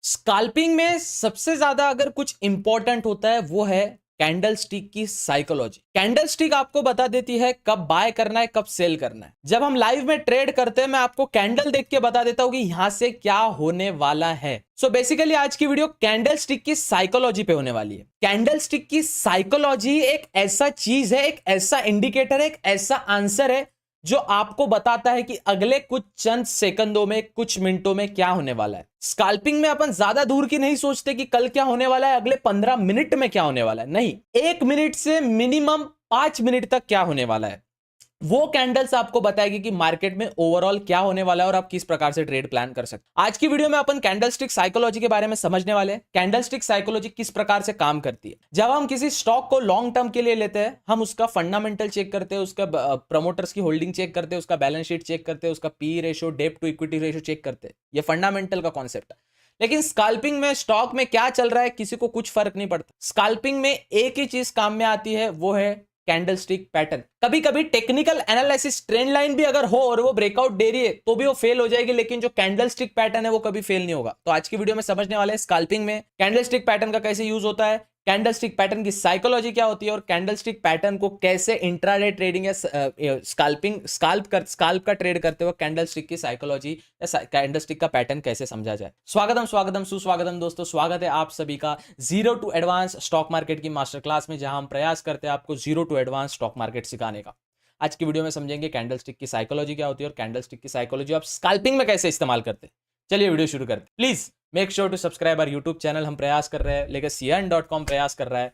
Scalping में सबसे ज्यादा अगर कुछ इंपॉर्टेंट होता है वो है कैंडल स्टिक की साइकोलॉजी। कैंडल स्टिक आपको बता देती है कब बाय करना है, कब सेल करना है। जब हम लाइव में ट्रेड करते हैं मैं आपको कैंडल देख के बता देता हूं कि यहां से क्या होने वाला है। सो बेसिकली आज की वीडियो कैंडल स्टिक की साइकोलॉजी पे होने वाली है। कैंडल स्टिक की साइकोलॉजी एक ऐसा चीज है, एक ऐसा इंडिकेटर है, एक ऐसा आंसर है जो आपको बताता है कि अगले कुछ चंद सेकंडों में, कुछ मिनटों में क्या होने वाला है। स्काल्पिंग में अपन ज्यादा दूर की नहीं सोचते कि कल क्या होने वाला है, अगले 15 मिनट में क्या होने वाला है। नहीं, 1 मिनट से मिनिमम 5 मिनट तक क्या होने वाला है वो कैंडल्स आपको बताएगी कि मार्केट में ओवरऑल क्या होने वाला है और आप किस प्रकार से ट्रेड प्लान कर सकते हैं। आज की वीडियो में अपन कैंडल स्टिक साइकोलॉजी के बारे में समझने वाले हैं। कैंडल स्टिक साइकोलॉजी किस प्रकार से काम करती है। जब हम किसी स्टॉक को लॉन्ग टर्म के लिए लेते हैं, हम उसका फंडामेंटल चेक करते हैं, उसका प्रमोटर्स की होल्डिंग चेक करते हैं, उसका बैलेंस शीट चेक करते हैं, उसका P ratio, debt to equity ratio check करते हैं। ये फंडामेंटल का कॉन्सेप्ट है। लेकिन स्काल्पिंग में स्टॉक में क्या चल रहा है किसी को कुछ फर्क नहीं पड़ता। स्काल्पिंग में एक ही चीज काम में आती है, वो है कैंडल स्टिक पैटर्न। कभी कभी टेक्निकल एनालिसिस ट्रेंड लाइन भी अगर हो और वो ब्रेकआउट दे रही है तो भी वो फेल हो जाएगी, लेकिन जो कैंडल स्टिक पैटर्न है वो कभी फेल नहीं होगा। तो आज की वीडियो में समझने वाले हैं स्काल्पिंग में कैंडल स्टिक पैटर्न का कैसे यूज होता है, कैंडल स्टिक पैटर्न की साइकोलॉजी क्या होती है और कैंडल स्टिक पैटर्न को कैसे इंट्राडे ट्रेडिंग या स्काल्प का ट्रेड करते हुए कैंडल स्टिक की साइकोलॉजी या कैंडल स्टिक का पैटर्न कैसे समझा जाए। स्वागतम सुस्वागतम दोस्तों, स्वागत है आप सभी का zero to advance stock market की मास्टर क्लास में, जहां हम प्रयास करते हैं आपको zero to advance stock market सिखाने का। आज की वीडियो में समझेंगे कैंडल स्टिक की साइकोलॉजी क्या होती है और कैंडल स्टिक की साइकोलॉजी आप स्काल्पिंग में कैसे इस्तेमाल करते हैं। चलिए वीडियो शुरू करते हैं। Please make sure to subscribe our YouTube channel. हम प्रयास कर रहे हैं, legacyearn.com प्रयास कर रहा है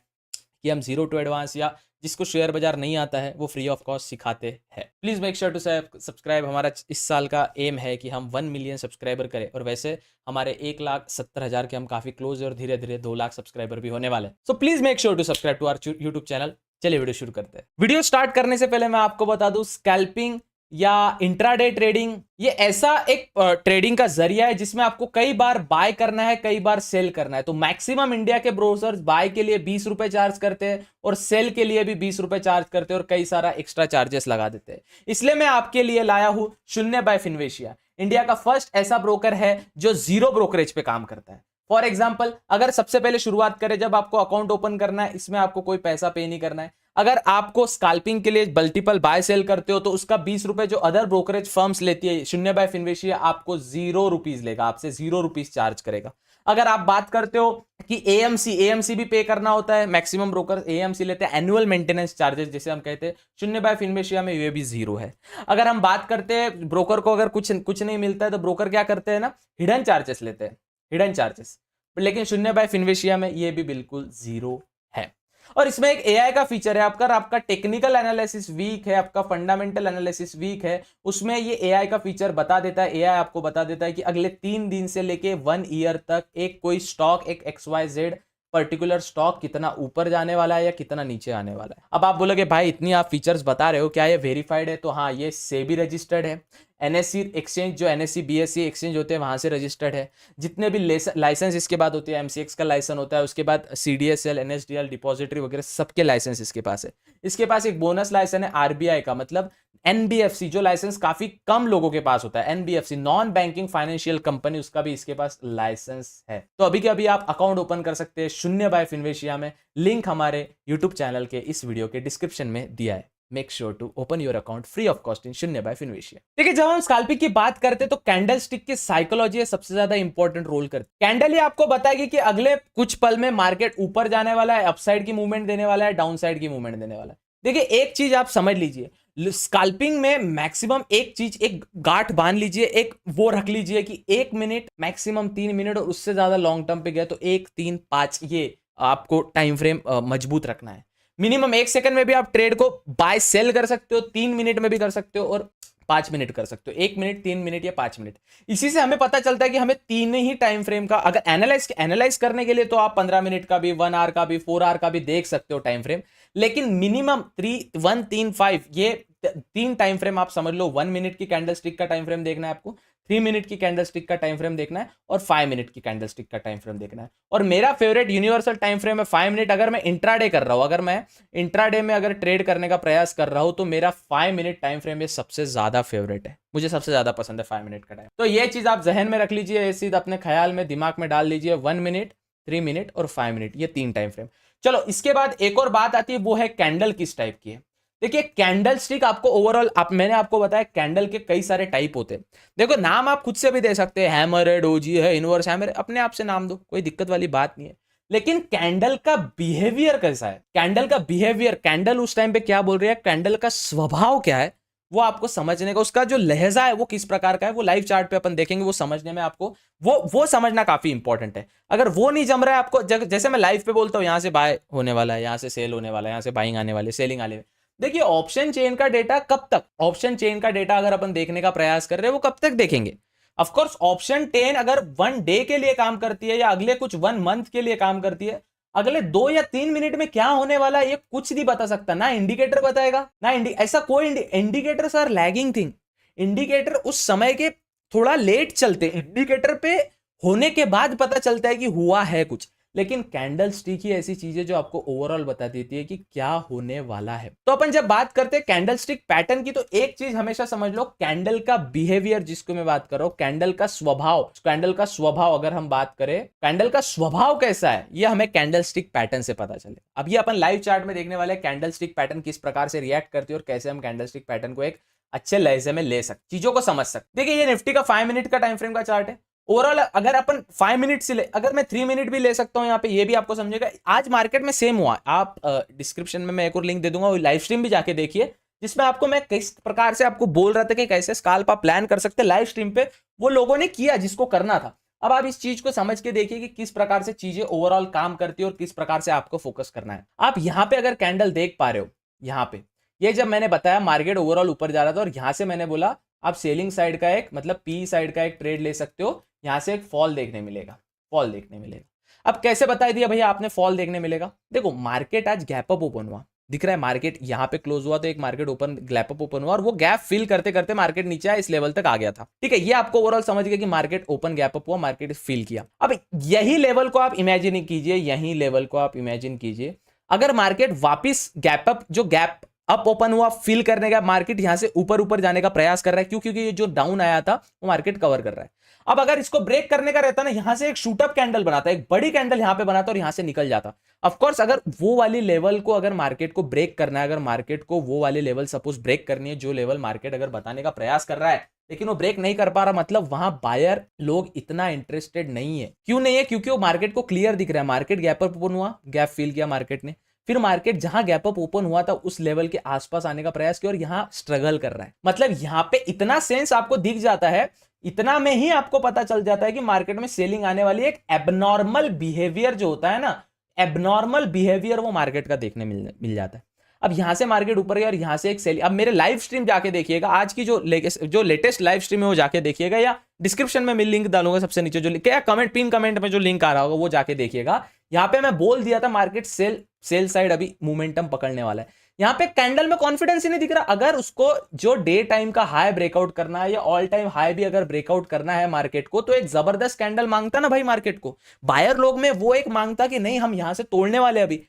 कि हम जीरो टू एडवांस या जिसको शेयर बाजार नहीं आता है वो फ्री ऑफ कॉस्ट सिखाते हैं। Please make sure to subscribe. हमारा इस साल का एम है कि हम 1 मिलियन सब्सक्राइबर करें और वैसे हमारे 1,70,000 के हम काफी क्लोज है और धीरे धीरे 2 लाख सब्सक्राइबर भी होने वाले हैं। So please make sure to subscribe to our YouTube channel. चलिए वीडियो शुरू करते हैं। वीडियो स्टार्ट करने से पहले मैं आपको बता दूं, स्कैल्पिंग या इंट्राडे ट्रेडिंग ये ऐसा एक ट्रेडिंग का जरिया है जिसमें आपको कई बार बाय करना है, कई बार सेल करना है। तो मैक्सिमम इंडिया के ब्रोकर्स बाय के लिए 20 रुपए चार्ज करते हैं और सेल के लिए भी 20 रुपए चार्ज करते हैं और कई सारा एक्स्ट्रा चार्जेस लगा देते हैं। इसलिए मैं आपके लिए लाया हूं शून्य बाय फिनवेशिया। इंडिया का फर्स्ट ऐसा ब्रोकर है जो जीरो ब्रोकरेज पे काम करता है। फॉर एग्जाम्पल, अगर सबसे पहले शुरुआत करें, जब आपको अकाउंट ओपन करना है, इसमें आपको कोई पैसा पे नहीं करना है। अगर आपको स्काल्पिंग के लिए मल्टीपल बाय सेल करते हो तो उसका 20 रुपए जो अदर ब्रोकरेज फर्म्स लेती है, शून्य बाय फिनवेशिया आपको 0 रुपीज लेगा, आपसे 0 रुपीज चार्ज करेगा। अगर आप बात करते हो कि एएमसी भी पे करना होता है, मैक्सिमम ब्रोकर एएमसी लेते हैं, एनुअल मेंटेनेंस चार्जेस जिसे हम कहते हैं, शून्य बाय फिनवेशिया में ये भी 0 है। अगर हम बात करते हैं ब्रोकर को अगर कुछ नहीं मिलता है तो ब्रोकर क्या करते हैं ना, हिडन चार्जेस लेते हैं, हिडन चार्जेस। लेकिन शून्य बाय फिनवेशिया में ये भी बिल्कुल 0 है। और इसमें एक एआई का फीचर है। आपका टेक्निकल एनालिसिस वीक है, आपका फंडामेंटल एनालिसिस वीक है, उसमें ये एआई का फीचर बता देता है। एआई आपको बता देता है कि अगले 3 दिन से लेके 1 ईयर तक एक कोई स्टॉक, एक XYZ पर्टिकुलर स्टॉक कितना ऊपर जाने वाला है या कितना नीचे आने वाला है। अब आप बोलोगे भाई इतनी आप फीचर्स बता रहे हो, क्या ये वेरीफाइड है? तो हाँ, ये सेबी रजिस्टर्ड है। एनएससी एक्सचेंज, जो एनएससी बीएससी एक्सचेंज होते हैं वहां से रजिस्टर्ड है। जितने भी लाइसेंस इसके बाद होते हैं, एमसीएक्स का लाइसेंस होता है, उसके बाद सीडीएसएल, एनएसडीएल, डिपॉजिटरी वगैरह सबके लाइसेंस इसके पास है। इसके पास एक बोनस लाइसेंस है आरबीआई का, मतलब एनबीएफसी, जो लाइसेंस काफी कम लोगों के पास होता है, NBFC non banking financial company, उसका भी इसके पास लाइसेंस है। तो अभी के अभी आप अकाउंट ओपन कर सकते हैं शून्य बाय फिनवेशिया में। लिंक हमारे यूट्यूब चैनल के इस वीडियो के डिस्क्रिप्शन में दिया है। Make sure to open your account free of cost in Shoonya by Finvasia. देखिए, जब हम स्काल्पिंग की बात करते हैं तो कैंडल स्टिक की साइकोलॉजी सबसे ज्यादा इंपॉर्टेंट रोल करती है। कैंडल ही आपको बताएगी कि अगले कुछ पल में मार्केट ऊपर जाने वाला है, अपसाइड की मूवमेंट देने वाला है, डाउन साइड की मूवमेंट देने वाला है। देखिए, एक चीज आप समझ लीजिए, स्काल्पिंग में मैक्सिमम एक चीज, एक गांठ बांध लीजिए, एक वो रख लीजिए कि 1 मिनट, मैक्सिमम 3 मिनट, और उससे ज्यादा लॉन्ग टर्म पे गया तो 1, 3, 5, ये आपको टाइम फ्रेम मजबूत रखना है। मिनिमम 1 सेकंड में भी आप ट्रेड को बाय सेल कर सकते हो, 3 मिनट में भी कर सकते हो और 5 मिनट कर सकते हो। 1 मिनट, 3 मिनट या 5 मिनट। इसी से हमें पता चलता है कि हमें 3 ही टाइम फ्रेम का अगर एनालाइज करने के लिए तो आप 15 मिनट का भी, 1 आवर का भी, 4 आवर का भी देख सकते हो टाइम फ्रेम। लेकिन मिनिमम 1, 3, 5 ये 3 टाइम फ्रेम आप समझ लो। 1 मिनट की कैंडल स्टिक का टाइम फ्रेम देखना है आपको, 3 मिनट की कैंडलस्टिक का टाइम फ्रेम देखना है और 5 मिनट की कैंडलस्टिक का टाइम फ्रेम देखना है। और मेरा फेवरेट यूनिवर्सल टाइम फ्रेम है 5 मिनट। अगर मैं इंट्राडे कर रहा हूं, अगर मैं इंट्राडे में अगर ट्रेड करने का प्रयास कर रहा हूं तो मेरा 5 मिनट टाइम फ्रेम ये सबसे ज्यादा फेवरेट है, मुझे सबसे ज्यादा पसंद है 5 मिनट का टाइम। तो ये चीज आप जहन में रख लीजिए, ये चीज अपने ख्याल में दिमाग में डाल लीजिए, 1 मिनट, 3 मिनट और 5 मिनट, ये 3 टाइम फ्रेम। चलो इसके बाद एक और बात आती है, वो है कैंडल किस टाइप की है। देखिए कैंडल स्टिक आपको ओवरऑल मैंने आपको बताया कैंडल के कई सारे टाइप होते हैं। देखो नाम आप खुद से भी दे सकते हैं, हैमर है, डोजी है, इनवर्स हैमर, अपने आप से नाम दो, कोई दिक्कत वाली बात नहीं है। लेकिन कैंडल का बिहेवियर कैसा है, कैंडल का बिहेवियर, कैंडल उस टाइम पे क्या बोल रही है, कैंडल का स्वभाव क्या है, वो आपको समझने का, उसका जो लहजा है वो किस प्रकार का है, वो लाइव चार्ट पे अपन देखेंगे, वो समझने में आपको वो समझना काफी इंपॉर्टेंट है। अगर वो नहीं जम रहा है आपको, जैसे मैं लाइव पे बोलता हूँ यहां से बाय होने वाला है, यहां से सेल होने वाला है, यहां से बाइंग आने वाले, सेलिंग आने वाले, देखिए ऑप्शन चेन का डेटा कब तक, ऑप्शन चेन का डेटा अगर अपन देखने का प्रयास कर रहे हैं वो कब तक देखेंगे। ऑफ कोर्स ऑप्शन 10 अगर 1 डे के लिए काम करती है या अगले कुछ 1 मंथ के लिए काम करती है, अगले 2 या 3 मिनट में क्या होने वाला है ये कुछ नहीं बता सकता, ना इंडिकेटर बताएगा, ना ऐसा कोई indicator sir lagging thing, indicator उस समय के थोड़ा लेट चलते, इंडिकेटर पे होने के बाद पता चलता है कि हुआ है कुछ। लेकिन कैंडल स्टिक ही ऐसी चीज है जो आपको ओवरऑल बता देती है कि क्या होने वाला है। तो अपन जब बात करते हैं कैंडल स्टिक पैटर्न की, तो एक चीज हमेशा समझ लो, कैंडल का बिहेवियर जिसको मैं बात कर रहा हूं, कैंडल का स्वभाव, कैंडल का स्वभाव अगर हम बात करें, कैंडल का स्वभाव कैसा है ये हमें कैंडल स्टिक पैटर्न से पता चले। अब ये अपन लाइव चार्ट में देखने वाले कैंडल स्टिक पैटर्न किस प्रकार से रिएक्ट करती है और कैसे हम कैंडल स्टिक पैटर्न को एक अच्छे लहजे में ले सकते, चीजों को समझ सकते। देखिए ये निफ्टी का 5 मिनट का टाइम फ्रेम का चार्ट है। ओवरऑल अगर अपन 5 मिनट से ले, अगर मैं 3 मिनट भी ले सकता हूं यहाँ पे, ये भी आपको समझेगा। आज मार्केट में सेम हुआ, आप डिस्क्रिप्शन में मैं एक और लिंक दे दूंगा, लाइव स्ट्रीम भी जाके देखिए, जिसमें आपको मैं किस प्रकार से आपको बोल रहा था कि कैसे स्काल्प आप प्लान कर सकते हैं। लाइव स्ट्रीम पे वो लोगों ने किया जिसको करना था। अब आप इस चीज को समझ के देखिए कि किस प्रकार से चीजें ओवरऑल काम करती है और किस प्रकार से आपको फोकस करना है। आप यहाँ पे अगर कैंडल देख पा रहे हो, यहाँ पे ये जब मैंने बताया मार्केट ओवरऑल ऊपर जा रहा था और यहां से मैंने बोला आप सेलिंग साइड का एक मतलब पी साइड का एक ट्रेड ले सकते हो, यहां से एक फॉल देखने मिलेगा, फॉल देखने मिलेगा। अब कैसे बता दिया भैया आपने फॉल देखने मिलेगा, देखो मार्केट आज गैप अप ओपन हुआ, दिख रहा है मार्केट यहां पे क्लोज हुआ तो एक market open gap up open हुआ और वो गैप फिल करते करते मार्केट नीचे आया, इस लेवल तक आ गया था। ठीक है, ये आपको ओवरऑल समझ गया कि मार्केट ओपन गैप अप हुआ, मार्केट फिल किया। अब यही लेवल को आप इमेजिन कीजिए, यही लेवल को आप इमेजिन कीजिए, अगर मार्केट वापिस गैप अप, जो गैप अप ओपन हुआ फिल करने का, मार्केट यहां से ऊपर ऊपर जाने का प्रयास कर रहा है, क्यों, क्योंकि ये जो डाउन आया था वो मार्केट कवर कर रहा है। अब अगर इसको ब्रेक करने का रहता ना, यहां से एक शूटअप कैंडल बनाता, एक बड़ी कैंडल यहां पे बनाता और यहां से निकल जाता। ऑफ कोर्स अगर वो वाली लेवल को, अगर मार्केट को ब्रेक करना है, अगर मार्केट को वो वाली लेवल सपोज ब्रेक करनी है जो लेवल मार्केट अगर बताने का प्रयास कर रहा है, लेकिन वो ब्रेक नहीं कर पा रहा, मतलब वहां बायर लोग इतना इंटरेस्टेड नहीं है। क्यों नहीं है, क्योंकि वो मार्केट को क्लियर दिख रहा है, मार्केट गैप अप ओपन हुआ, गैप फिल किया मार्केट ने, फिर मार्केट जहां गैप अप ओपन हुआ था उस लेवल के आसपास आने का प्रयास किया और यहां स्ट्रगल कर रहा है। मतलब यहां पे इतना सेंस आपको दिख जाता है, इतना में ही आपको पता चल जाता है कि मार्केट में सेलिंग आने वाली है। एक एबनॉर्मल बिहेवियर जो होता है ना, एबनॉर्मल बिहेवियर वो मार्केट का देखने मिल जाता है। अब यहां से मार्केट ऊपर गया और यहां से एक सेलिंग, अब मेरे लाइव स्ट्रीम जाके देखिएगा, आज की जो लेटेस्ट लाइव स्ट्रीम है वो जाके देखिएगा, या डिस्क्रिप्शन में मैं लिंक डालूंगा सबसे नीचे, जो क्या कमेंट पिन कमेंट में जो लिंक आ रहा होगा वो जाके देखिएगा। यहां पे मैं बोल दिया था मार्केट सेल साइड अभी मोमेंटम पकड़ने वाला है। यहां पे कैंडल में कॉन्फिडेंस ही नहीं दिख रहा। अगर उसको जो डे टाइम का हाई ब्रेकआउट करना है या ऑल टाइम हाई भी अगर ब्रेकआउट करना है मार्केट को, तो एक जबरदस्त कैंडल मांगता ना भाई मार्केट को, बायर लोग में वो एक मांगता कि नहीं हम यहां से तोड़ने वाले, अभी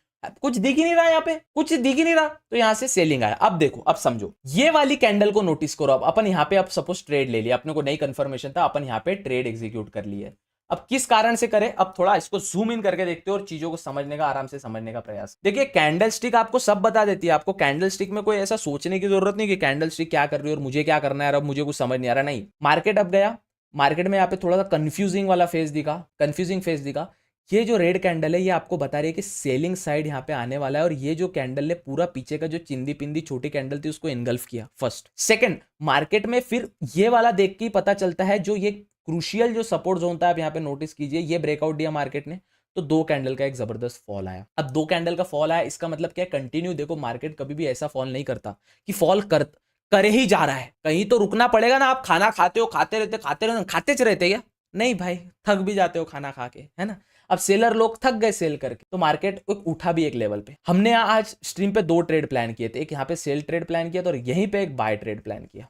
कुछ दिख ही नहीं रहा, यहाँ पे कुछ दिख ही नहीं रहा, तो यहां से सेलिंग आया। अब देखो, अब समझो, ये वाली कैंडल को नोटिस करो। अब अपन यहाँ पे अब सपोज ट्रेड ले लिया, अपने को नई कंफर्मेशन था, अपन यहाँ पे ट्रेड एग्जीक्यूट कर लिया। अब किस कारण से करें, अब थोड़ा इसको जूम इन करके देखते हो और चीजों को समझने का, आराम से समझने का प्रयास। देखिए कैंडल स्टिक आपको सब बता देती है, आपको कैंडल स्टिक में कोई ऐसा सोचने की जरूरत नहीं कि कैंडल स्टिक क्या कर रही है और मुझे क्या करना है, अब मुझे कुछ समझ नहीं आ रहा। नहीं, मार्केट अब गया, मार्केट में यहाँ पे थोड़ा सा कंफ्यूजिंग वाला फेज दिखा, कंफ्यूजिंग फेज दिखा। ये जो रेड कैंडल है ये आपको बता रही है कि सेलिंग साइड यहाँ पे आने वाला है, और ये जो कैंडल ने पूरा पीछे का जो चिंदी पिंदी छोटी कैंडल थी उसको इनगल्फ किया। फर्स्ट, सेकंड, मार्केट में फिर ये वाला देख के ही पता चलता है, जो ये क्रूशियल जो सपोर्ट जोन था, आप यहाँ पे नोटिस कीजिए, ये ब्रेकआउट दिया मार्केट ने तो 2 कैंडल का एक जबरदस्त फॉल आया। अब 2 कैंडल का फॉल आया, इसका मतलब क्या, कंटिन्यू। देखो मार्केट कभी भी ऐसा फॉल नहीं करता कि फॉल करे ही जा रहा है, कहीं तो रुकना पड़ेगा ना। आप खाना खाते हो, खाते रहते रहते क्या, नहीं भाई, थक भी जाते हो खाना खा के, है ना। अब सेलर लोग थक गए सेल करके, तो मार्केट उठा भी एक लेवल पे। हमने आज स्ट्रीम पे 2 ट्रेड प्लान किए थे, एक यहाँ पे सेल ट्रेड प्लान किया था और यहीं पे एक बाय ट्रेड प्लान किया।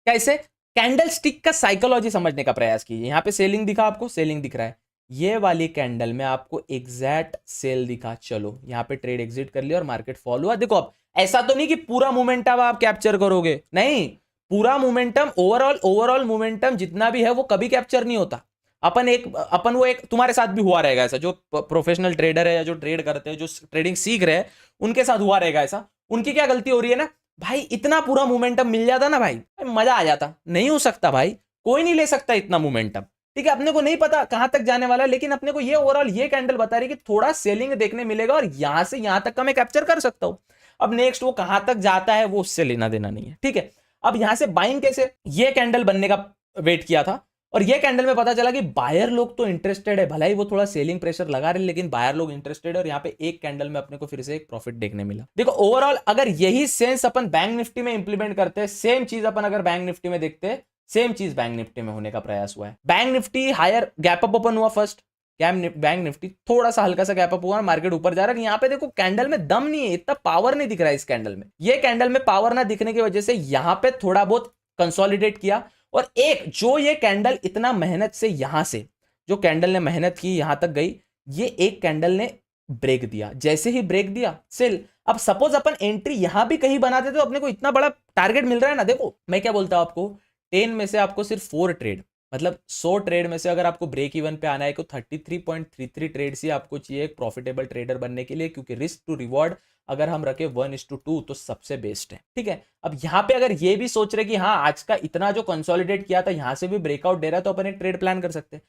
कैसे, कैंडल स्टिक का साइकोलॉजी समझने का प्रयास कीजिए। यहां पे सेलिंग दिखा, आपको सेलिंग दिख रहा है, ये वाली कैंडल में आपको एग्जैक्ट सेल दिखा, चलो यहां पे ट्रेड एग्जिट कर लिया और मार्केट फॉल हुआ। देखो अब ऐसा तो नहीं कि पूरा मोमेंटम आप कैप्चर करोगे, नहीं, पूरा मोमेंटम, ओवरऑल मोमेंटम जितना भी है वो कभी कैप्चर नहीं होता। अपन वो एक तुम्हारे साथ भी हुआ रहेगा ऐसा, जो प्रोफेशनल ट्रेडर है या जो ट्रेड करते हैं, जो ट्रेडिंग सीख रहे हैं, उनके साथ हुआ रहेगा ऐसा। उनकी क्या गलती हो रही है ना भाई, इतना पूरा मोमेंटम मिल जाता ना भाई, मजा आ जाता। नहीं हो सकता भाई, कोई नहीं ले सकता इतना मोमेंटम, ठीक है। अपने को नहीं पता कहां तक जाने वाला है, लेकिन अपने को ये ओवरऑल ये कैंडल बता रही है कि थोड़ा सेलिंग देखने मिलेगा और यहां से यहां तक का मैं कैप्चर कर सकता हूं। अब नेक्स्ट वो कहां तक जाता है वो उससे लेना देना नहीं है, ठीक है। अब यहां से बाइंग कैसे, ये कैंडल बनने का वेट किया था और ये कैंडल में पता चला कि बायर लोग तो इंटरेस्टेड है, भला ही वो थोड़ा सेलिंग प्रेशर लगा रहे, लेकिन बायर लोग इंटरेस्टेड है और यहाँ पे एक कैंडल में अपने को फिर से एक प्रॉफिट देखने मिला। देखो ओवरऑल अगर यही सेंस अपन बैंक निफ्टी में इंप्लीमेंट करते हैं, सेम चीज अपन अगर बैंक निफ्टी में देखते हैं, सेम चीज बैंक निफ्टी में होने का प्रयास हुआ है। Bank Nifty higher gap up open हुआ फर्स्ट, बैंक निफ्टी थोड़ा सा हल्का सा गैप अप हुआ, मार्केट ऊपर जा रहा है। यहाँ पे देखो कैंडल में दम नहीं है, इतना पावर नहीं दिख रहा है इस कैंडल में। ये कैंडल में पावर ना दिखने की वजह से यहाँ पे थोड़ा बहुत कंसोलिडेट किया और एक जो ये कैंडल इतना मेहनत से यहां से जो कैंडल ने मेहनत की यहां तक गई, ये एक कैंडल ने ब्रेक दिया। जैसे ही ब्रेक दिया सेल, अब सपोज अपन एंट्री यहां भी कहीं बनाते तो अपने को इतना बड़ा टारगेट मिल रहा है ना। देखो मैं क्या बोलता हूं आपको, 10 में से आपको सिर्फ 4 ट्रेड, मतलब 100 ट्रेड में से अगर आपको ब्रेक इवन पे आना है तो 33.33 ट्रेड ही आपको चाहिए एक प्रॉफिटेबल ट्रेडर बनने के लिए, क्योंकि रिस्क टू रिवॉर्ड अगर हम रखे 1:2 तो सबसे बेस्ट है, ठीक है। अब यहां पे अगर ये भी सोच रहे कि हाँ आज का इतना जो कंसोलिडेट किया था यहां से भी ब्रेकआउट दे रहा है तो अपन एक ट्रेड प्लान कर सकते हैं।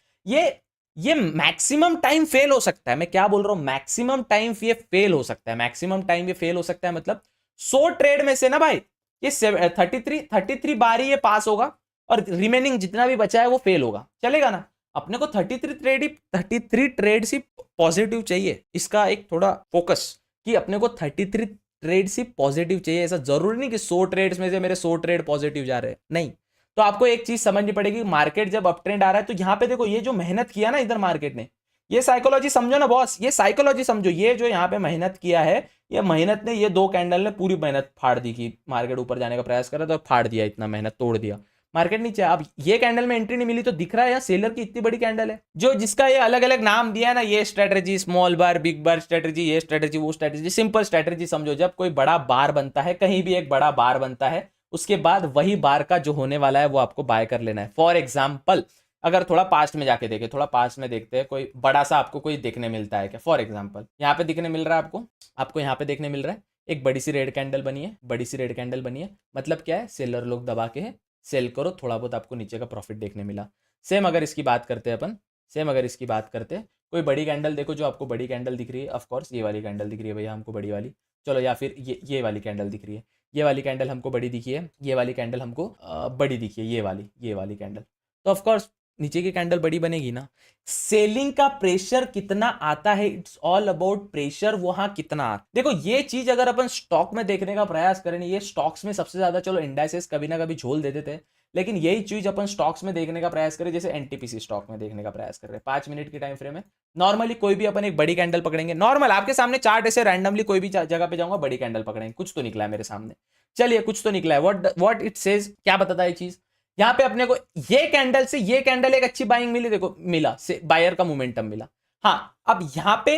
ये मैक्सिमम टाइम फेल हो सकता है, मैं क्या बोल रहा हूं, मैक्सिमम टाइम ये फेल हो सकता है, मैक्सिमम टाइम ये फेल हो सकता है। मतलब 100 ट्रेड में से ना भाई ये 33 बार ही ये पास होगा और रिमेनिंग जितना भी बचा है वो फेल होगा, चलेगा ना। अपने को 33 ट्रेड ही पॉजिटिव चाहिए, इसका एक थोड़ा फोकस कि अपने को 33 ट्रेड ही पॉजिटिव चाहिए। ऐसा जरूरी नहीं कि 100 ट्रेड्स में से मेरे 100 ट्रेड पॉजिटिव जा रहे हैं, नहीं। तो आपको एक चीज समझनी पड़ेगी, मार्केट जब अप ट्रेंड आ रहा है तो यहां पे देखो ये जो मेहनत किया ना इधर मार्केट ने, ये साइकोलॉजी समझो ना बॉस, ये साइकोलॉजी समझो। ये जो यहाँ पे मेहनत किया है, ये मेहनत ने, ये 2 कैंडल ने पूरी मेहनत फाड़ दी कि मार्केट ऊपर जाने का प्रयास कर रहा था तो फाड़ दिया, इतना मेहनत तोड़ दिया, मार्केट नीचे। अब ये कैंडल में एंट्री नहीं मिली तो दिख रहा है यार सेलर की इतनी बड़ी कैंडल है, जो जिसका ये अलग अलग नाम दिया है ना, ये स्ट्रेटेजी, स्मॉल बार, बिग बार स्ट्रेटेजी, ये स्ट्रेटेजी, वो स्ट्रेटेजी, सिंपल स्ट्रेटेजी समझो। जब कोई बड़ा बार बनता है, कहीं भी एक बड़ा बार बनता है, उसके बाद वही बार का जो होने वाला है वो आपको बाय कर लेना है। फॉर एग्जाम्पल अगर थोड़ा पास्ट में जाके देखें, थोड़ा पास्ट में देखते हैं, कोई बड़ा सा आपको कोई देखने मिलता है क्या। फॉर एग्जाम्पल यहाँ पे दिखने मिल रहा है आपको यहाँ पे देखने मिल रहा है एक बड़ी सी रेड कैंडल बनी है, बड़ी सी रेड कैंडल बनी है, मतलब क्या है, सेलर लोग दबा के है, सेल करो, थोड़ा बहुत आपको नीचे का प्रॉफिट देखने मिला। सेम अगर इसकी बात करते हैं अपन, सेम अगर इसकी बात करते हैं, कोई बड़ी कैंडल देखो, जो आपको बड़ी कैंडल दिख रही है, ऑफकोर्स ये वाली कैंडल दिख रही है भैया हमको बड़ी वाली, चलो, या फिर ये वाली कैंडल दिख रही है, ये वाली कैंडल हमको बड़ी दिखी है, ये वाली कैंडल हमको बड़ी दिखी है, ये वाली कैंडल, तो ऑफकोर्स नीचे की कैंडल बड़ी बनेगी ना। सेलिंग का प्रेशर कितना आता है, इट्स ऑल अबाउट प्रेशर वहां कितना आता। देखो ये चीज अगर अपन स्टॉक में देखने का प्रयास करें, ये स्टॉक्स में सबसे ज्यादा, चलो इंडाइसेस कभी ना कभी झोल देते थे, लेकिन यही चीज अपन स्टॉक्स में देखने का प्रयास करें, जैसे एनटीपीसी स्टॉक में देखने का प्रयास कर रहे हैं 5 मिनट की टाइम फ्रेम में। नॉर्मली कोई भी अपन एक बड़ी कैंडल पकड़ेंगे, नॉर्मल आपके सामने चार्ट ऐसे रैंडमली कोई भी जगह पे जाऊंगा, बड़ी कैंडल पकड़ेंगे, कुछ तो निकला है मेरे सामने, चलिए कुछ तो निकला है, व्हाट इट सेज, क्या बताता है चीज। यहां पे अपने को ये कैंडल से ये कैंडल एक अच्छी बाइंग मिली, देखो मिला, से बायर का मोमेंटम मिला। हाँ अब यहां पे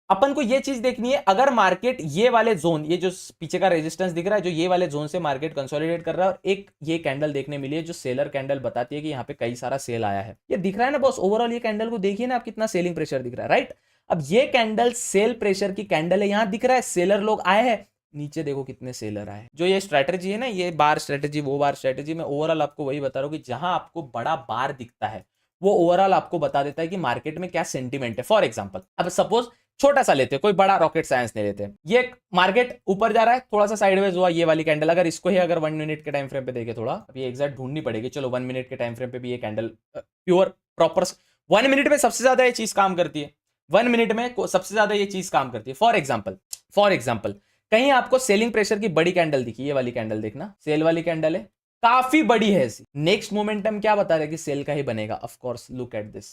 अपन को ये चीज देखनी है, अगर मार्केट ये वाले जोन, ये जो पीछे का रेजिस्टेंस दिख रहा है, जो ये वाले जोन से मार्केट कंसोलिडेट कर रहा है, और एक ये कैंडल देखने मिली है जो सेलर कैंडल बताती है कि यहाँ पे कई सारा सेल आया है, ये दिख रहा है ना बॉस। ओवरऑल ये कैंडल को देखिए ना आप, कितना सेलिंग प्रेशर दिख रहा है, राइट। अब ये कैंडल सेल प्रेशर की कैंडल है, यहां दिख रहा है सेलर लोग आए हैं, नीचे देखो कितने सेलर आए। जो ये स्ट्रेटेजी है ना, ये बार स्ट्रेटेजी, वो बार स्ट्रेटेजी, मैं ओवरऑल आपको वही बता रहा हूँ कि जहां आपको बड़ा बार दिखता है वो ओवरऑल आपको बता देता है कि मार्केट में क्या सेंटीमेंट है। फॉर एग्जांपल अब सपोज छोटा सा लेते हैं, कोई बड़ा रॉकेट साइंस नहीं लेते, ये मार्केट ऊपर जा रहा है, थोड़ा सा साइडवेज हुआ, ये वाली कैंडल, अगर इसको ही अगर 1 मिनट के टाइम फ्रेम पे देखे, थोड़ा अभी एग्जैक्ट ढूंढनी पड़ेगी, चलो 1 मिनट के टाइम फ्रेम पे भी ये कैंडल प्योर प्रॉपर 1 मिनट में सबसे ज्यादा ये चीज काम करती है, 1 मिनट में सबसे ज्यादा ये चीज काम करती है। फॉर एग्जाम्पल कहीं आपको सेलिंग प्रेशर की बड़ी कैंडल दिखी, ये वाली कैंडल देखना, सेल वाली कैंडल है, काफी बड़ी है ऐसी, नेक्स्ट मोमेंटम क्या बता रहे कि सेल का ही बनेगा। Of course look at this,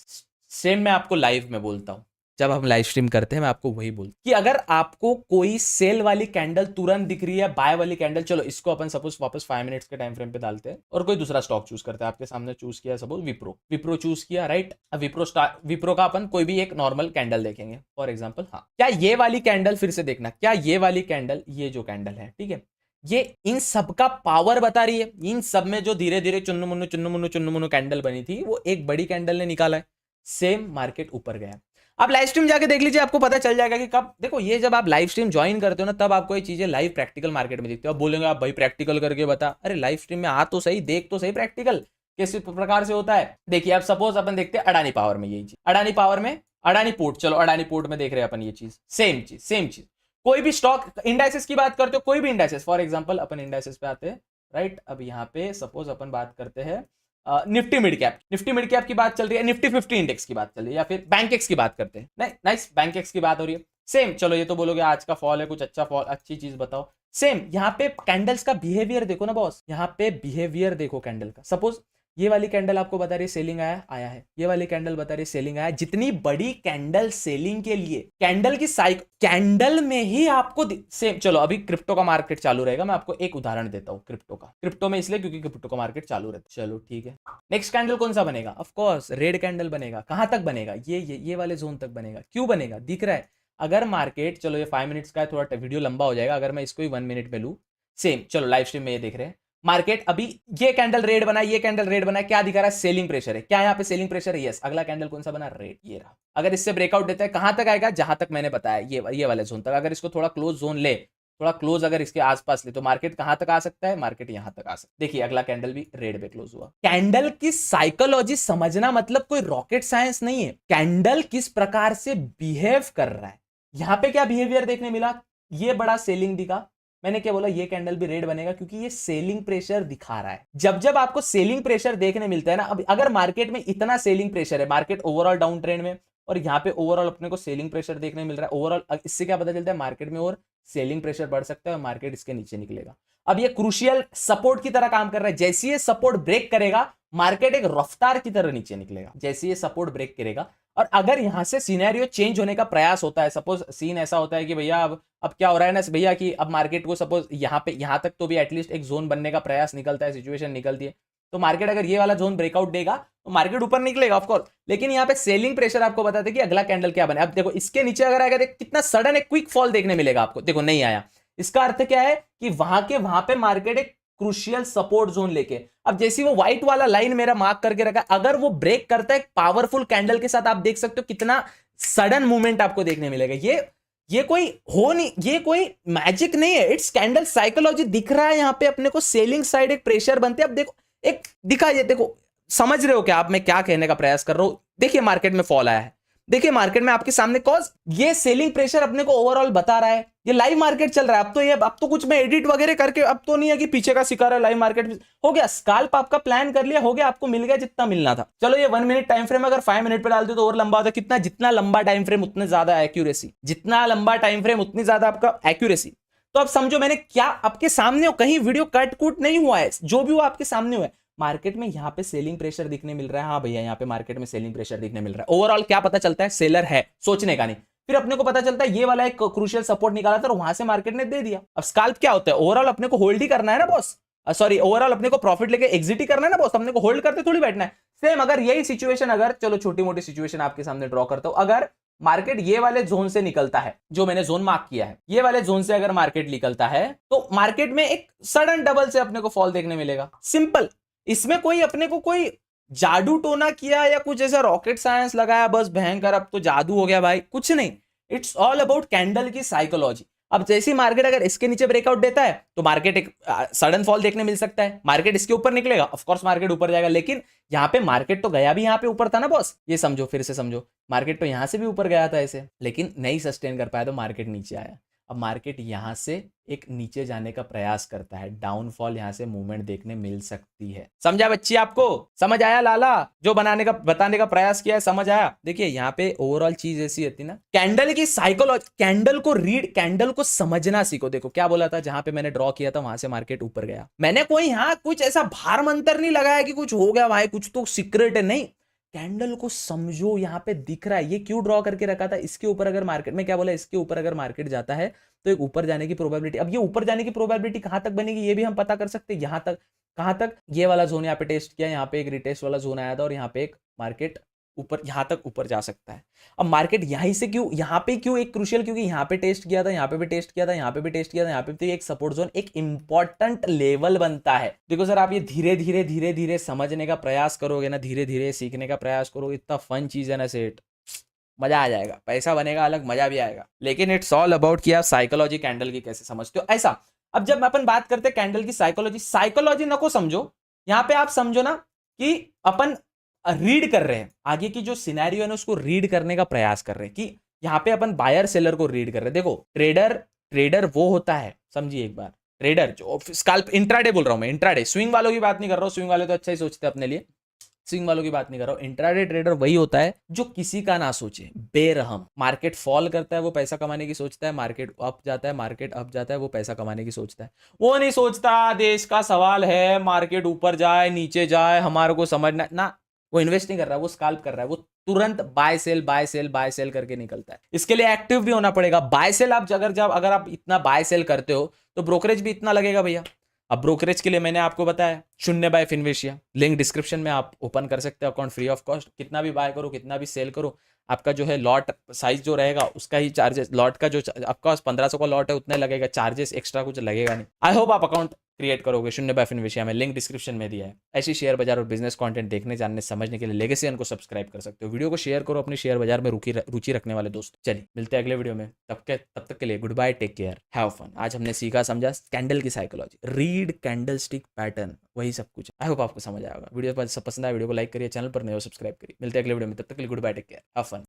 same मैं आपको लाइव में बोलता हूं, जब हम लाइव स्ट्रीम करते हैं मैं आपको वही बोलता कि अगर आपको कोई सेल वाली कैंडल तुरंत दिख रही है, बाय वाली कैंडल, चलो इसको अपन सपोज वापस 5 मिनट्स के टाइम फ्रेम पे डालते हैं और कोई दूसरा स्टॉक चूज करते हैं। आपके सामने चूज किया सपोज विप्रो चूज किया, राइट। अब विप्रो का अपन कोई भी एक नॉर्मल कैंडल देखेंगे फॉर एग्जाम्पल। हाँ, क्या ये वाली कैंडल, फिर से देखना, क्या ये वाली कैंडल, ये जो कैंडल है, ठीक है, ये इन सब का पावर बता रही है। इन सब में जो धीरे धीरे चुन्नु मुन्नु कैंडल बनी थी वो एक बड़ी कैंडल ने निकाला है। सेम मार्केट ऊपर गया। आप लाइव स्ट्रीम जाके देख लीजिए, आपको पता चल जाएगा कि कब, देखो ये जब आप लाइव स्ट्रीम ज्वाइन करते हो ना तब आपको ये चीजें लाइव प्रैक्टिकल मार्केट में दिखती है। आप बोलेंगे आप भाई प्रैक्टिकल करके बता, अरे लाइव स्ट्रीम में आ तो सही, देख तो सही प्रैक्टिकल किस प्रकार से होता है। देखिए अब सपोज अपन देखते हैं अडानी पावर में, यही चीज अडानी पावर में, अडानी पोर्ट, चलो अडानी पोर्ट में देख रहे हैं अपन ये चीज, सेम चीज। कोई भी स्टॉक इंडाइसेस की बात करते हो, कोई भी indices, for example upon indices पे आते हैं, राइट। अब यहाँ पे सपोज अपन बात करते हैं निफ्टी मिड कैप की बात चल रही है, निफ्टी 50 इंडेक्स की बात चल रही है, या फिर बैंक एक्स की बात करते हैं, नहीं नाइस, बैंक एक्स की बात हो रही है। सेम, चलो ये तो बोलोगे आज का फॉल है, कुछ अच्छा फॉल, अच्छी चीज बताओ। सेम यहाँ पे कैंडल्स का बिहेवियर देखो ना बॉस, यहाँ पे बिहेवियर देखो कैंडल का। सपोज ये वाली कैंडल आपको बता रही है सेलिंग आया है, ये वाली कैंडल बता रही है सेलिंग आया है। जितनी बड़ी कैंडल सेलिंग के लिए, कैंडल की कैंडल में ही आपको सेम। चलो अभी क्रिप्टो का मार्केट चालू रहेगा, मैं आपको एक उदाहरण देता हूँ क्रिप्टो में, इसलिए क्योंकि क्रिप्टो का मार्केट चालू रहता है। चलो ठीक है, नेक्स्ट कैंडल कौन सा बनेगा? ऑफ कोर्स रेड कैंडल बनेगा। कहां तक बनेगा? ये वाले जोन तक बनेगा। क्यों बनेगा? दिख रहा है। अगर मार्केट, चलो ये 5 मिनट्स का है, थोड़ा वीडियो लंबा हो जाएगा, अगर मैं इसको ही 1 मिनट में लूँ, सेम, चलो लाइव स्ट्रीम में ये देख रहे हैं मार्केट, अभी ये कैंडल रेड बना, ये कैंडल रेड बना, क्या दिखा रहा है? सेलिंग प्रेशर है। क्या यहाँ पे सेलिंग प्रेशर है? यस। अगला कैंडल कौन सा बना? रेड, ये रहा। अगर इससे ब्रेकआउट देता है कहां तक आएगा? जहां तक मैंने बताया, ये वाले जोन तक। अगर इसको थोड़ा क्लोज जोन ले, थोड़ा क्लोज अगर इसके आसपास ले, तो मार्केट कहां तक आ सकता है? मार्केट यहां तक आ सकता है। देखिए अगला कैंडल भी रेड पे क्लोज हुआ। कैंडल की साइकोलॉजी समझना मतलब कोई रॉकेट साइंस नहीं है। कैंडल किस प्रकार से बिहेव कर रहा है, यहां पे क्या बिहेवियर देखने मिला? ये बड़ा सेलिंग दिखा, मैंने क्या बोला? ये कैंडल भी रेड बनेगा क्योंकि ये सेलिंग प्रेशर दिखा रहा है। जब आपको सेलिंग प्रेशर देखने मिलता है ना, अब अगर मार्केट में इतना सेलिंग प्रेशर है, मार्केट ओवरऑल डाउन ट्रेंड में, और यहाँ पे ओवरऑल अपने को सेलिंग प्रेशर देखने मिल रहा है ओवरऑल, इससे क्या पता चलता है? मार्केट में और सेलिंग प्रेशर बढ़ सकता है और मार्केट इसके नीचे निकलेगा। अब ये क्रूशियल सपोर्ट की तरह काम कर रहा है। जैसे ये सपोर्ट ब्रेक करेगा, मार्केट एक रफ्तार की तरह नीचे निकलेगा, जैसे ये सपोर्ट ब्रेक करेगा। और अगर यहां से सिनेरियो चेंज होने का प्रयास होता है, सपोज सीन ऐसा होता है कि भैया अब क्या हो रहा है ना भैया, कि अब मार्केट को सपोज यहां तक तो भी एटलीस्ट एक जोन बनने का प्रयास निकलता है, सिचुएशन निकलती है, तो मार्केट अगर ये वाला जोन ब्रेकआउट देगा तो मार्केट ऊपर निकलेगा ऑफकोर्स। लेकिन यहाँ पे सेलिंग प्रेशर आपको बताते कि अगला कैंडल क्या बने। अब देखो इसके नीचे अगर आएगा, कितना सडन एक क्विक फॉल देखने मिलेगा आपको। देखो नहीं आया, इसका अर्थ क्या है कि वहां पे मार्केट एक क्रूशियल सपोर्ट जोन लेके, अब जैसी वो व्हाइट वाला लाइन मेरा मार्क करके रखा, अगर वो ब्रेक करता है पावरफुल कैंडल के साथ, आप देख सकते हो कितना सडन मूवमेंट आपको देखने मिलेगा। ये कोई हो नहीं, ये कोई मैजिक नहीं है, इट्स कैंडल साइकोलॉजी दिख रहा है। यहां पे अपने को सेलिंग साइड एक प्रेशर बनते हैं। अब देखो एक दिखा, ये देखो, समझ रहे हो क्या आप मैं क्या कहने का प्रयास कर रहा हूं? देखिए मार्केट में फॉल आया है, देखिए मार्केट में आपके सामने कॉज ये सेलिंग प्रेशर अपने को ओवरऑल बता रहा है। ये लाइव मार्केट चल रहा है। अब तो कुछ मैं एडिट वगैरह करके, अब तो नहीं है कि पीछे का सिखा रहा है, लाइव मार्केट हो गया। स्काल्प आपका प्लान कर लिया, हो गया, आपको मिल गया जितना मिलना था। चलो ये 1 मिनट टाइम फ्रेम अगर 5 मिनट पे डाल दो तो और लंबा होता है। कितना? जितना लंबा टाइम फ्रेम उतने ज्यादा एक्यूरेसी, जितना लंबा टाइम फ्रेम उतनी ज्यादा आपका एक्यूरेसी। तो अब समझो मैंने क्या आपके सामने हो, कहीं वीडियो कट कुट नहीं हुआ है, जो भी वो आपके सामने हुआ है। मार्केट में यहां पे सेलिंग प्रेशर दिखने मिल रहा है। हाँ भैया यहां पे मार्केट में सेलिंग प्रेशर दिखने मिल रहा है। ओवरऑल क्या पता चलता है? सेलर है, सोचने का नहीं। फिर अपने को पता चलता है ये वाला एक क्रूशियल सपोर्ट निकाला था और वहां से मार्केट ने दे दिया। अब स्काल्प क्या होता है? ओवरऑल अपने को होल्ड ही करना है ना बॉस, सॉरी ओवरऑल अपने को प्रॉफिट लेके एग्जिट ही करना है ना बॉस, अपने को होल्ड करते थोड़ी बैठना है। सेम अगर यही सिचुएशन, अगर चलो छोटी मोटी सिचुएशन आपके सामने ड्रॉ करता हूं, अगर मार्केट ये वाले जोन से निकलता है, जो मैंने जोन मार्क किया है, ये वाले जोन से अगर मार्केट निकलता है तो मार्केट में एक सडन डबल से अपने को फॉल देखने मिलेगा। सिंपल, इसमें कोई अपने को कोई जादू टोना किया या कुछ ऐसा रॉकेट साइंस लगाया बस भयंकर अब तो जादू हो गया भाई, कुछ नहीं। इट्स ऑल अबाउट कैंडल की साइकोलॉजी। अब जैसी मार्केट अगर इसके नीचे ब्रेकआउट देता है तो मार्केट एक सडन फॉल देखने मिल सकता है। मार्केट इसके ऊपर निकलेगा, ऑफ कोर्स मार्केट ऊपर जाएगा। लेकिन यहां पे मार्केट तो गया भी यहां पे ऊपर था ना बॉस, ये समझो, फिर से समझो, मार्केट तो यहां से भी ऊपर गया था ऐसे, लेकिन नहीं सस्टेन कर पाया तो मार्केट नीचे आया। अब मार्केट यहां से एक नीचे जाने का प्रयास करता है, डाउनफॉल यहां से मूवमेंट देखने मिल सकती है। समझा बच्ची? आपको समझ आया? लाला जो बताने का प्रयास किया है, समझ आया? देखिए यहाँ पे ओवरऑल चीज ऐसी होती ना, कैंडल की साइकोलॉजी, कैंडल को रीड, कैंडल को समझना सीखो। देखो क्या बोला था, जहां पे मैंने ड्रॉ किया था वहां से मार्केट ऊपर गया। मैंने कोई यहाँ कुछ ऐसा भार मंत्र नहीं लगाया कि कुछ हो गया भाई, कुछ तो सीक्रेट है, नहीं। कैंडल को समझो, यहाँ पे दिख रहा है ये क्यों ड्रॉ करके रखा था, इसके ऊपर अगर मार्केट में क्या बोला, इसके ऊपर अगर मार्केट जाता है तो एक ऊपर जाने की प्रोबेबिलिटी, अब ये ऊपर जाने की प्रोबेबिलिटी कहां तक बनेगी ये भी हम पता कर सकते हैं, यहां तक, कहां तक, ये वाला जोन यहाँ पे टेस्ट किया, यहाँ पे एक रिटेस्ट वाला जोन आया था और यहाँ पे एक मार्केट ऊपर, यहां तक ऊपर जा सकता है। अब मार्केट यहीं से क्यों, यहाँ पे क्यों एक क्रूशियल, क्योंकि यहाँ पे टेस्ट किया था, यहाँ पे भी टेस्ट किया था, यहाँ पे भी टेस्ट किया था, यहाँ पे भी, तो एक सपोर्ट जोन एक इंपॉर्टेंट लेवल बनता है। देखो सर, आप ये धीरे धीरे धीरे धीरे समझने का प्रयास करोगे ना, धीरे धीरे सीखने का प्रयास करोगे, इतना फन चीज है ना सेठ, मजा आ जाएगा, पैसा बनेगा अलग, मजा भी आएगा। लेकिन इट्स ऑल अबाउट कि आप साइकोलॉजी कैंडल की कैसे समझते हो ऐसा। अब जब अपन बात करते हैं कैंडल की साइकोलॉजी, साइकोलॉजी नको समझो, यहां पे आप समझो ना कि अपन रीड कर रहे हैं, आगे की जो सिनेरियो है ना उसको रीड करने का प्रयास कर रहे हैं, कि यहाँ पे अपन बायर सेलर को रीड कर रहे हैं। देखो ट्रेडर वो होता है, समझिए एक बार, ट्रेडर जो स्कैल्प, इंट्राडे बोल रहा हूं मैं, इंट्राडे, स्विंग वालों की बात नहीं कर रहा हूं, स्विंग वाले तो अच्छा ही सोचते हैं अपने लिए, स्विंग वालों की बात नहीं कर रहा हूं, इंट्राडे ट्रेडर वही होता है जो किसी का ना सोचे, बेरहम, मार्केट फॉल करता है वो पैसा कमाने की सोचता है, मार्केट अप जाता है, मार्केट अप जाता है वो पैसा कमाने की सोचता है, वो नहीं सोचता देश का सवाल है, मार्केट ऊपर जाए नीचे जाए हमारे को समझना ना, वो इन्वेस्ट नहीं कर रहा है, वो स्कैल्प कर रहा है, वो तुरंत buy sell buy sell buy sell करके निकलता है। इसके लिए एक्टिव भी होना पड़ेगा। बाय सेल आप अगर आप इतना बाय सेल करते हो तो ब्रोकरेज भी इतना लगेगा भैया। अब ब्रोकरेज के लिए मैंने आपको बताया 0 बाय फिनवेशिया, लिंक डिस्क्रिप्शन में आप ओपन कर सकते हो अकाउंट फ्री ऑफ कॉस्ट, कितना भी बाय करो कितना भी सेल करो, आपका जो है लॉट साइज जो रहेगा उसका ही चार्जेस, लॉट का जो आपका 1500 का लॉट है उतने लगेगा, चार्जेस एक्स्ट्रा कुछ लगेगा नहीं। आई होप आप अकाउंट क्रिएट करोगे 0 बाय फिनवेशिया में, लिंक डिस्क्रिप्शन में दिया है। ऐसी शेयर बाजार और बिजनेस कंटेंट देखने जानने समझने के लिए लेगेसी को सब्सक्राइब कर सकते हो। वीडियो को शेयर करो अपनी शेयर बाजार में रुचि रखने वाले दोस्त। चलिए मिलते हैं अगले वीडियो में, तब तक के लिए goodbye, take care, have fun. आज हमने सीखा समझा कैंडल की psychology, read candlestick pattern, वही सब कुछ। आई होप आपको समझ आएगा। वीडियो पसंद आया वीडियो को लाइक करिए, चैनल पर नए हो सब्सक्राइब करिए। मिलते हैं अगले वीडियो में, तब तक के लिए goodbye, take care, have fun.